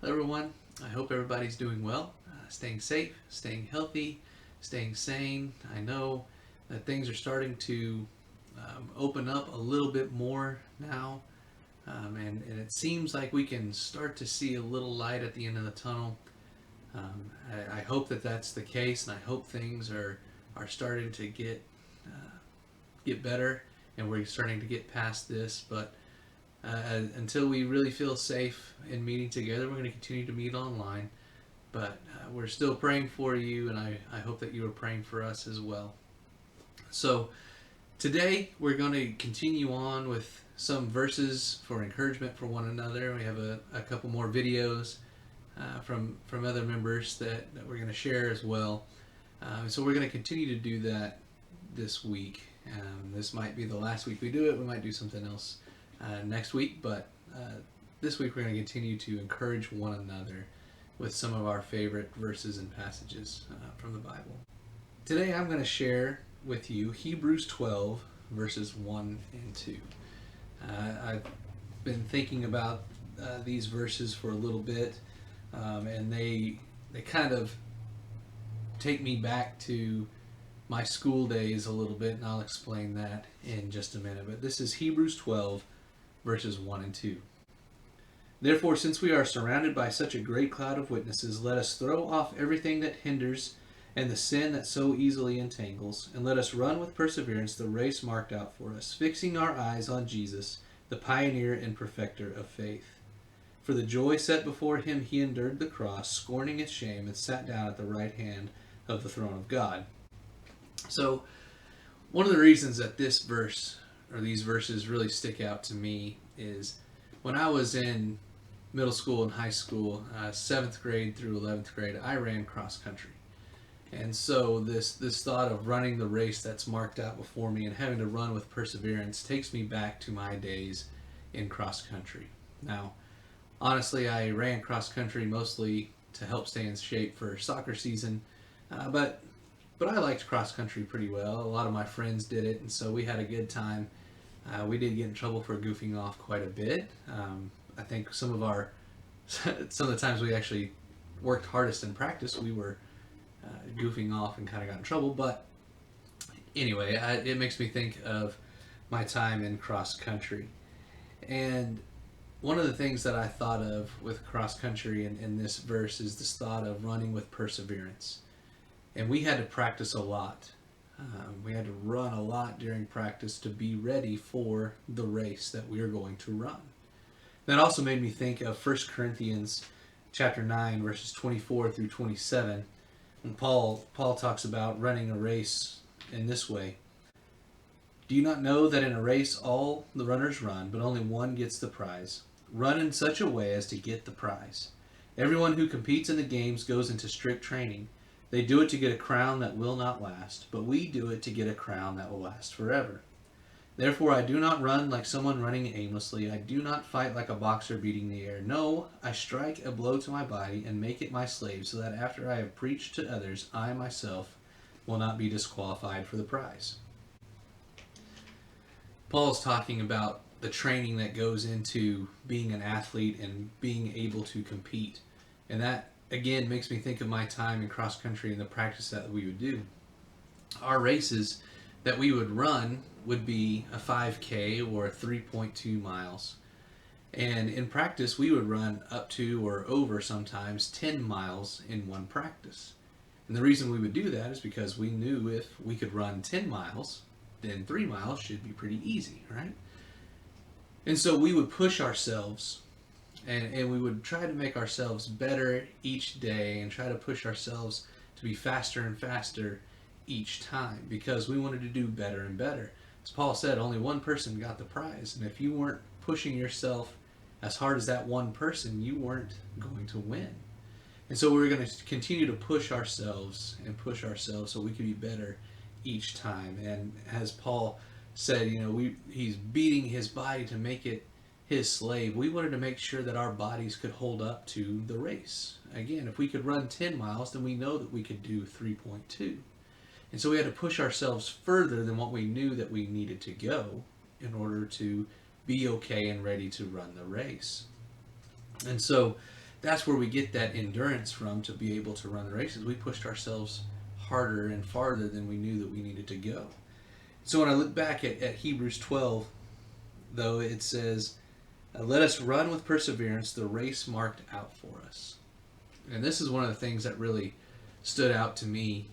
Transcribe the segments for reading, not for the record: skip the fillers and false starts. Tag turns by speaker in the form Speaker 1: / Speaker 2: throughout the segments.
Speaker 1: Hello, everyone. I hope everybody's doing well, staying safe, staying healthy, staying sane. I know that things are starting to open up a little bit more now, and it seems like we can start to see a little light at the end of the tunnel. I hope that that's the case, and I hope things are starting to get better, and we're starting to get past this. But until we really feel safe in meeting together, we're going to continue to meet online. But we're still praying for you, and I hope that you are praying for us as well. So today we're going to continue on with some verses for encouragement for one another. We have a couple more videos from other members that we're going to share as well. So we're going to continue to do that this week. This might be the last week we do it. We might do something else next week, but this week we're going to continue to encourage one another with some of our favorite verses and passages from the Bible. Today I'm going to share with you Hebrews 12 verses 1 and 2. I've been thinking about these verses for a little bit, and they kind of take me back to my school days a little bit, and I'll explain that in just a minute. But this is Hebrews 12 verses 1 and 2. Therefore, since we are surrounded by such a great cloud of witnesses, let us throw off everything that hinders and the sin that so easily entangles, and let us run with perseverance the race marked out for us, fixing our eyes on Jesus, the pioneer and perfecter of faith. For the joy set before him he endured the cross, scorning its shame, and sat down at the right hand of the throne of God. So, one of the reasons that this verse or these verses really stick out to me is when I was in middle school and high school, 7th grade through 11th grade, I ran cross country. And so this thought of running the race that's marked out before me and having to run with perseverance takes me back to my days in cross country. Now, honestly, I ran cross country mostly to help stay in shape for soccer season, but I liked cross country pretty well. A lot of my friends did it, and so we had a good time. We did get in trouble for goofing off quite a bit. I think some of the times we actually worked hardest in practice, we were goofing off and kind of got in trouble. But anyway, it makes me think of my time in cross country. And one of the things that I thought of with cross country in this verse is this thought of running with perseverance. And we had to practice a lot. We had to run a lot during practice to be ready for the race that we are going to run. That also made me think of 1 Corinthians chapter 9, verses 24 through 27. And Paul talks about running a race in this way. Do you not know that in a race all the runners run, but only one gets the prize? Run in such a way as to get the prize. Everyone who competes in the games goes into strict training. They do it to get a crown that will not last, but we do it to get a crown that will last forever. Therefore I do not run like someone running aimlessly. I do not fight like a boxer beating the air. No, I strike a blow to my body and make it my slave, so that after I have preached to others, I myself will not be disqualified for the prize. Paul's talking about the training that goes into being an athlete and being able to compete. And that, again, makes me think of my time in cross country and the practice that we would do. Our races that we would run would be a 5K or 3.2 miles. And in practice, we would run up to or over sometimes 10 miles in one practice. And the reason we would do that is because we knew if we could run 10 miles, then 3 miles should be pretty easy, right? And so we would push ourselves and we would try to make ourselves better each day and try to push ourselves to be faster and faster each time because we wanted to do better and better. As Paul said, only one person got the prize. And if you weren't pushing yourself as hard as that one person, you weren't going to win. And so we were going to continue to push ourselves so we could be better each time. And as Paul said, he's beating his body to make it his slave. We wanted to make sure that our bodies could hold up to the race. Again, if we could run 10 miles, then we know that we could do 3.2. And so we had to push ourselves further than what we knew that we needed to go in order to be okay and ready to run the race. And so that's where we get that endurance from to be able to run the races. We pushed ourselves harder and farther than we knew that we needed to go. So when I look back at Hebrews 12, though, it says, let us run with perseverance the race marked out for us. And this is one of the things that really stood out to me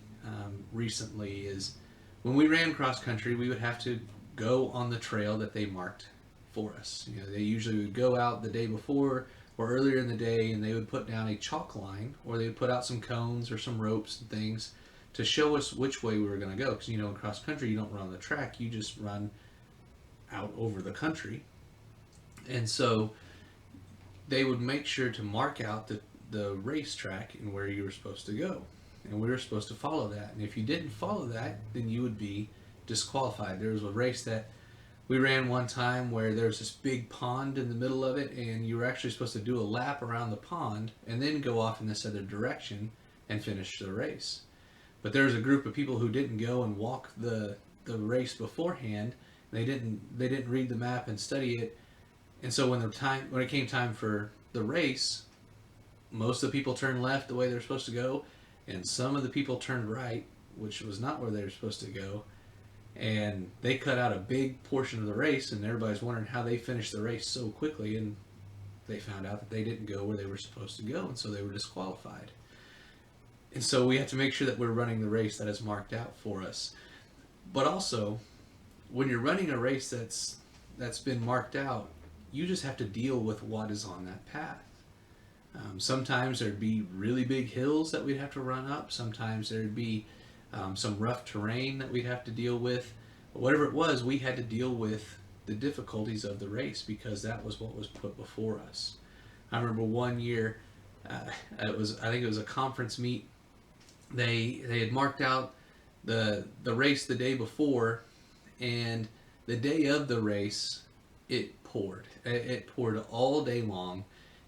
Speaker 1: recently is when we ran cross country, we would have to go on the trail that they marked for us. They usually would go out the day before or earlier in the day, and they would put down a chalk line, or they would put out some cones or some ropes and things to show us which way we were going to go. Because in cross country, you don't run on the track; you just run out over the country. And so they would make sure to mark out the racetrack and where you were supposed to go, and we were supposed to follow that. And if you didn't follow that, then you would be disqualified. There was a race that we ran one time where there was this big pond in the middle of it, and you were actually supposed to do a lap around the pond and then go off in this other direction and finish the race. But there was a group of people who didn't go and walk the race beforehand. They didn't read the map and study it, and so when it came time for the race, most of the people turned left the way they were supposed to go, and some of the people turned right, which was not where they were supposed to go. And they cut out a big portion of the race, and everybody's wondering how they finished the race so quickly, and they found out that they didn't go where they were supposed to go, and so they were disqualified. And so we have to make sure that we're running the race that is marked out for us. But also, when you're running a race that's been marked out, you just have to deal with what is on that path. Sometimes there'd be really big hills that we'd have to run up. Sometimes there'd be some rough terrain that we'd have to deal with. But whatever it was, we had to deal with the difficulties of the race because that was what was put before us. I remember one year, I think it was a conference meet. They had marked out the race the day before, and the day of the race, it poured. It poured all day long,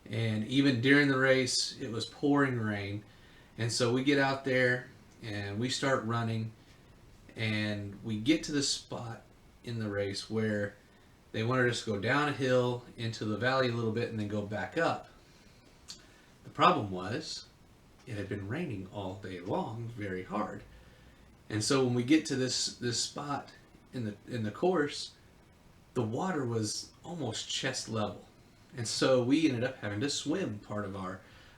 Speaker 1: and even during the race, it was pouring rain. And so we get out there and we start running, and we get to the spot in the race where they wanted us to go down a hill into the valley a little bit and then go back up. The problem was it had been raining all day long, very hard. And so when we get to this spot in the course, the water was almost chest level. And so we ended up having to swim part of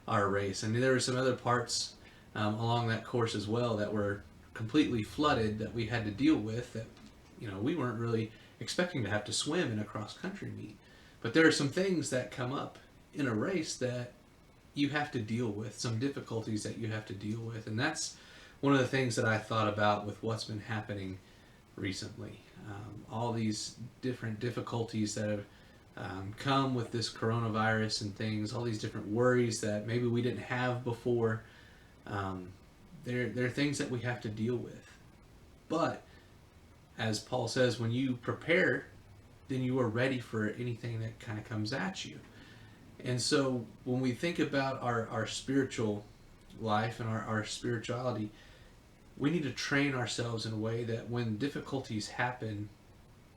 Speaker 1: our race. And there were some other parts along that course as well that were completely flooded that we had to deal with that we weren't really expecting to have to swim in a cross-country meet. But there are some things that come up in a race that you have to deal with, some difficulties that you have to deal with. And that's one of the things that I thought about with what's been happening recently. All these different difficulties that have come with this coronavirus and things, all these different worries that maybe we didn't have before. They're things that we have to deal with. But as Paul says, when you prepare, then you are ready for anything that kind of comes at you. And so when we think about our spiritual life and our spirituality, we need to train ourselves in a way that when difficulties happen,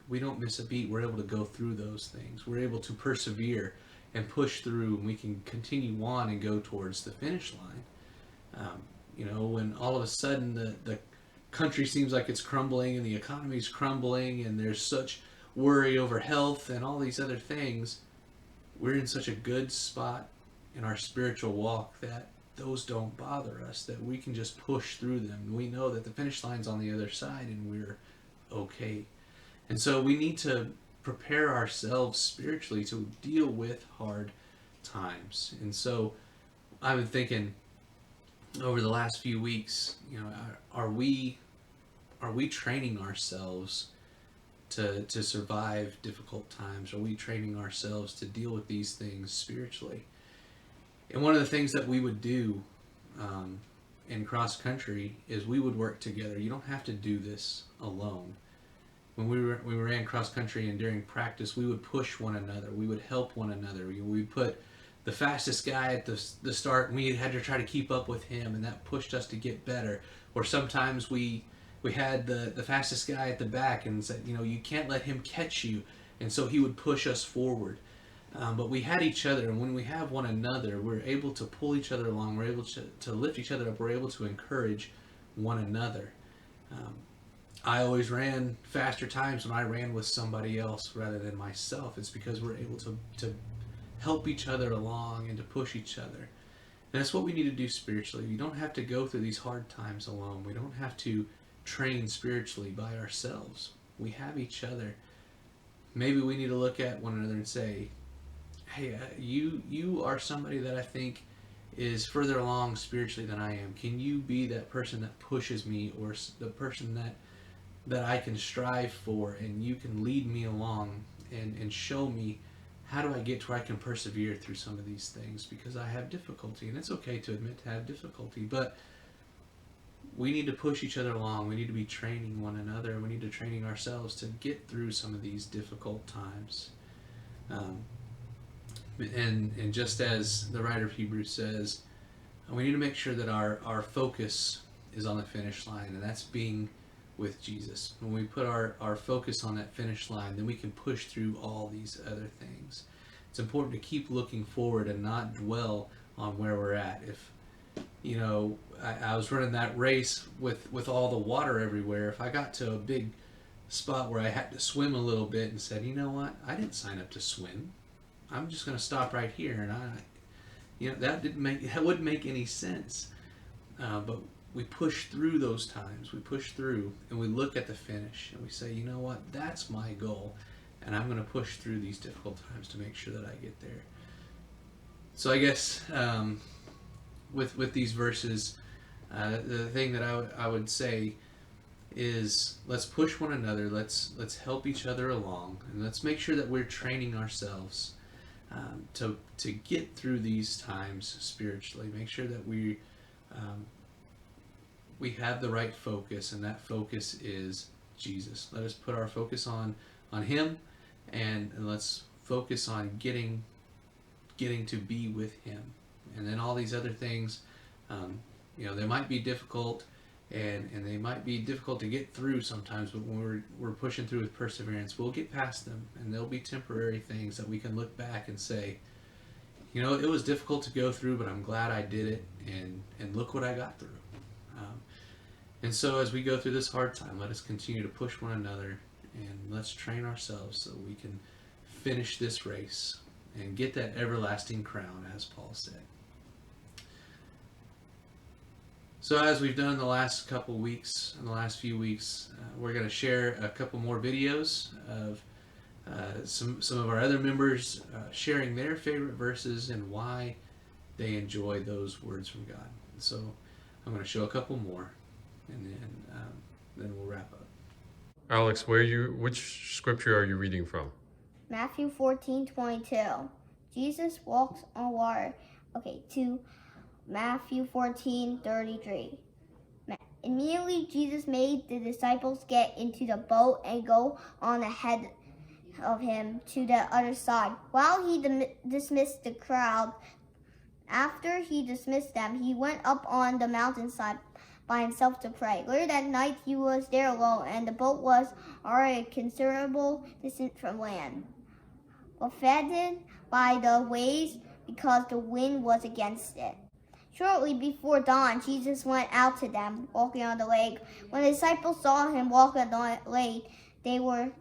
Speaker 1: we don't miss a beat. We're able to go through those things. We're able to persevere and push through, and we can continue on and go towards the finish line. When all of a sudden the country seems like it's crumbling and the economy's crumbling and there's such worry over health and all these other things, we're in such a good spot in our spiritual walk that those don't bother us, that we can just push through them. We know that the finish line's on the other side and we're okay. And so we need to prepare ourselves spiritually to deal with hard times. And so I've been thinking over the last few weeks, are we training ourselves to survive difficult times? Are we training ourselves to deal with these things spiritually? And one of the things that we would do in cross country is we would work together. You don't have to do this alone. When we ran cross country and during practice, we would push one another. We would help one another. We put the fastest guy at the start, and we had to try to keep up with him, and that pushed us to get better. Or sometimes we had the fastest guy at the back and said, you can't let him catch you, and so he would push us forward. But we had each other, and when we have one another, we're able to pull each other along. We're able to lift each other up. We're able to encourage one another. Um, I always ran faster times when I ran with somebody else rather than myself. It's because we're able to help each other along and to push each other. And that's what we need to do spiritually. We don't have to go through these hard times alone. We don't have to train spiritually by ourselves. We have each other. Maybe we need to look at one another and say, hey, you are somebody that I think is further along spiritually than I am. Can you be that person that pushes me, or the person that I can strive for, and you can lead me along and show me how do I get to where I can persevere through some of these things, because I have difficulty, and it's okay to admit to have difficulty, but we need to push each other along. We need to be training one another. We need to training ourselves to get through some of these difficult times. And just as the writer of Hebrews says, we need to make sure that our focus is on the finish line, and that's being with Jesus. When we put our focus on that finish line, then we can push through all these other things. It's important to keep looking forward and not dwell on where we're at. If I was running that race with all the water everywhere, if I got to a big spot where I had to swim a little bit and said, you know what, I didn't sign up to swim, I'm just going to stop right here, and that wouldn't make any sense. But we push through those times. We push through, and we look at the finish, and we say, you know what, that's my goal, and I'm going to push through these difficult times to make sure that I get there. So I guess with these verses, the thing that I would say is, let's push one another. Let's help each other along, and let's make sure that we're training ourselves to get through these times spiritually. Make sure that we have the right focus, and that focus is Jesus. Let us put our focus on Him, and let's focus on getting to be with Him. And then all these other things, they might be difficult, and they might be difficult to get through sometimes, but when we're pushing through with perseverance, we'll get past them, and there'll be temporary things that we can look back and say, it was difficult to go through, but I'm glad I did it, and look what I got through. And so as we go through this hard time, let us continue to push one another, and let's train ourselves so we can finish this race and get that everlasting crown, as Paul said. So as we've done the last couple weeks, in the last few weeks, we're going to share a couple more videos of some of our other members sharing their favorite verses and why they enjoy those words from God. So I'm going to show a couple more, and then we'll wrap up.
Speaker 2: Alex, which scripture are you reading from?
Speaker 3: Matthew 14:22. Jesus walks on water. To Matthew 14:33. Immediately Jesus made the disciples get into the boat and go on ahead of him to the other side, while he dismissed the crowd. After he dismissed them, he went up on the mountainside by himself to pray. Later that night he was there alone, and the boat was already a considerable distance from land, buffeted by the waves because the wind was against it. Shortly before dawn, Jesus went out to them, walking on the lake. When the disciples saw him walk on the lake, they were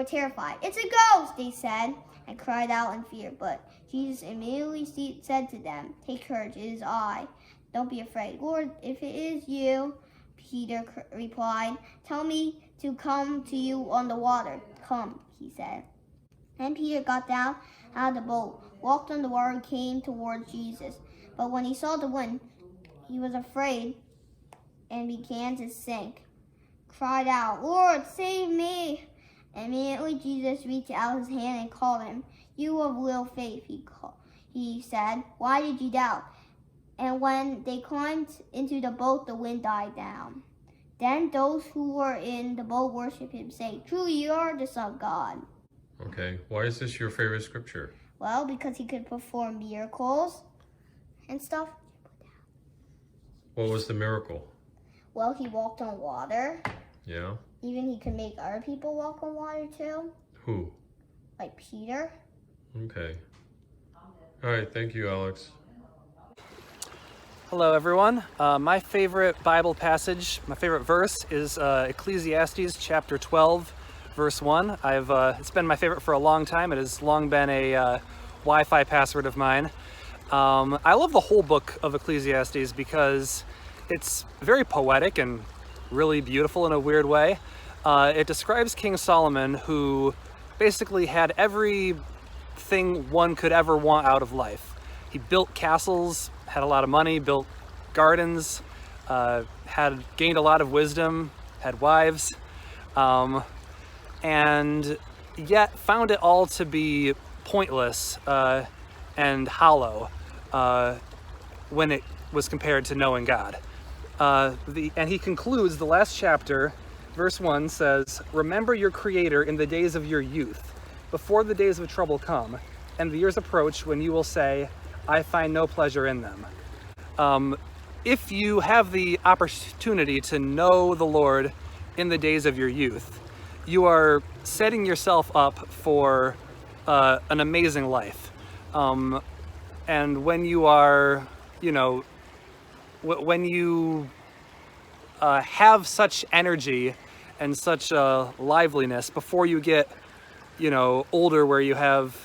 Speaker 3: terrified. "It's a ghost," they said, and cried out in fear. But Jesus immediately said to them, "Take courage, it is I. Don't be afraid." "Lord, if it is you," Peter replied, "tell me to come to you on the water." "Come," he said. Then Peter got down out of the boat, walked on the water, and came towards Jesus. But when he saw the wind, he was afraid and began to sink. Cried out, "Lord, save me!" Immediately Jesus reached out his hand and called him. "You of little faith," he said, "why did you doubt?" And when they climbed into the boat, the wind died down. Then those who were in the boat worshipped him, saying, "Truly you are the Son of God."
Speaker 2: Okay, why is this your favorite scripture?
Speaker 3: Well, because he could perform miracles and stuff.
Speaker 2: What was the miracle?
Speaker 3: Well, he walked on water.
Speaker 2: Yeah?
Speaker 3: Even he could make other people walk on water too.
Speaker 2: Who?
Speaker 3: Like Peter.
Speaker 2: Okay. All right. Thank you, Alex.
Speaker 4: Hello, everyone. My favorite Bible passage, my favorite verse is Ecclesiastes chapter 12, verse 1. It's been my favorite for a long time. It has long been a Wi-Fi password of mine. I love the whole book of Ecclesiastes because it's very poetic and really beautiful in a weird way. It describes King Solomon, who basically had everything one could ever want out of life. He built castles, had a lot of money, built gardens, had gained a lot of wisdom, had wives, and yet found it all to be pointless and hollow when it was compared to knowing God. And he concludes the last chapter, verse 1 says, "Remember your Creator in the days of your youth, before the days of trouble come, and the years approach when you will say, I find no pleasure in them." If you have the opportunity to know the Lord in the days of your youth, you are setting yourself up for an amazing life. And when you are, when you have such energy and such liveliness before you get, older, where you have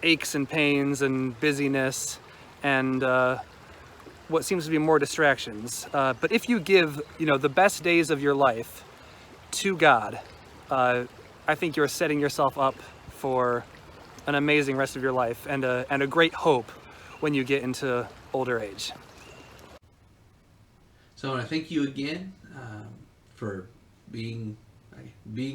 Speaker 4: aches and pains and busyness and what seems to be more distractions. But if you give, the best days of your life to God, I think you're setting yourself up for an amazing rest of your life and a great hope when you get into older age.
Speaker 1: So I want to thank you again for being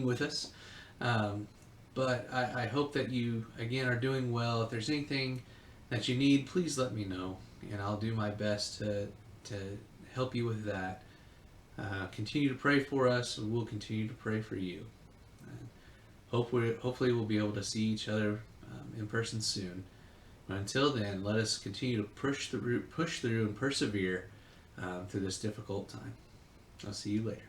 Speaker 1: with us. But I hope that you, again, are doing well. If there's anything that you need, please let me know, and I'll do my best to help you with that. Continue to pray for us, and we'll continue to pray for you. Hopefully we'll be able to see each other in person soon. But until then, let us continue to push through and persevere through this difficult time. I'll see you later.